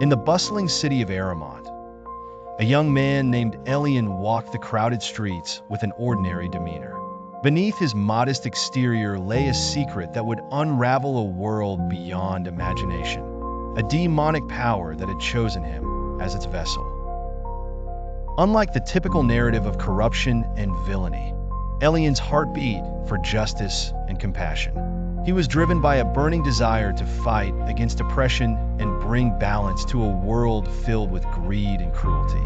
In the bustling city of Aramont, a young man named Elian walked the crowded streets with an ordinary demeanor. Beneath his modest exterior lay a secret that would unravel a world beyond imagination, a demonic power that had chosen him as its vessel. Unlike the typical narrative of corruption and villainy, Elian's heart beat for justice and compassion. He was driven by a burning desire to fight against oppression and bring balance to a world filled with greed and cruelty.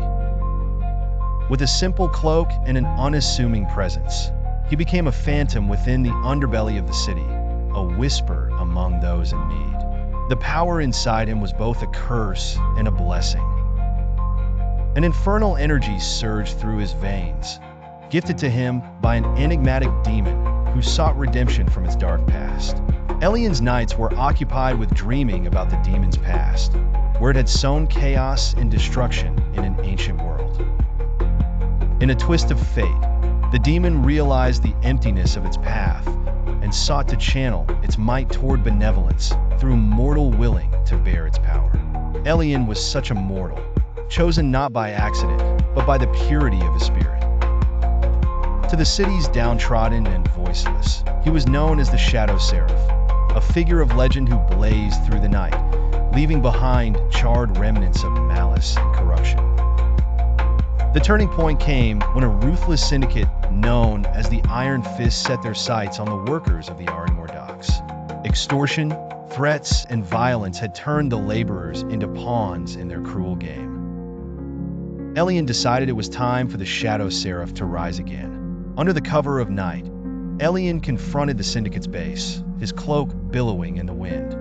With a simple cloak and an unassuming presence, he became a phantom within the underbelly of the city, a whisper among those in need. The power inside him was both a curse and a blessing. An infernal energy surged through his veins, gifted to him by an enigmatic demon who sought redemption from its dark past. Elian's nights were occupied with dreaming about the demon's past, where it had sown chaos and destruction in an ancient world. In a twist of fate, the demon realized the emptiness of its path and sought to channel its might toward benevolence through mortal willing to bear its power. Elian was such a mortal, chosen not by accident, but by the purity of his spirit. To the city's downtrodden and voiceless, he was known as the Shadow Seraph, a figure of legend who blazed through the night, leaving behind charred remnants of malice and corruption. The turning point came when a ruthless syndicate known as the Iron Fist set their sights on the workers of the Ardmore docks. Extortion, threats, and violence had turned the laborers into pawns in their cruel game. Elian decided it was time for the Shadow Seraph to rise again. Under the cover of night, Elian confronted the syndicate's base, his cloak billowing in the wind.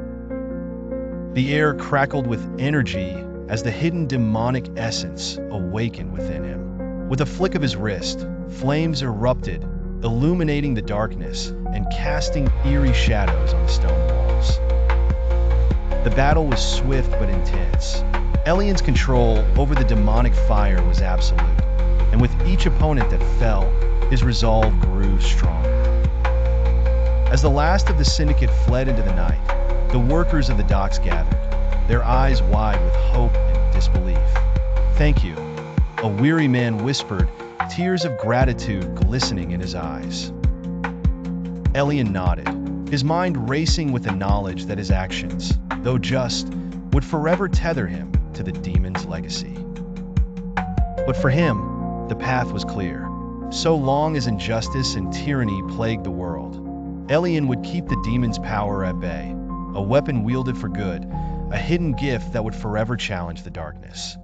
The air crackled with energy as the hidden demonic essence awakened within him. With a flick of his wrist, flames erupted, illuminating the darkness and casting eerie shadows on the stone walls. The battle was swift but intense. Elian's control over the demonic fire was absolute, and with each opponent that fell, his resolve grew stronger. As the last of the syndicate fled into the night, the workers of the docks gathered, their eyes wide with hope and disbelief. "Thank you," a weary man whispered, tears of gratitude glistening in his eyes. Elian nodded, his mind racing with the knowledge that his actions, though just, would forever tether him to the demon's legacy. But for him, the path was clear. So long as injustice and tyranny plagued the world, Elian would keep the demon's power at bay, a weapon wielded for good, a hidden gift that would forever challenge the darkness.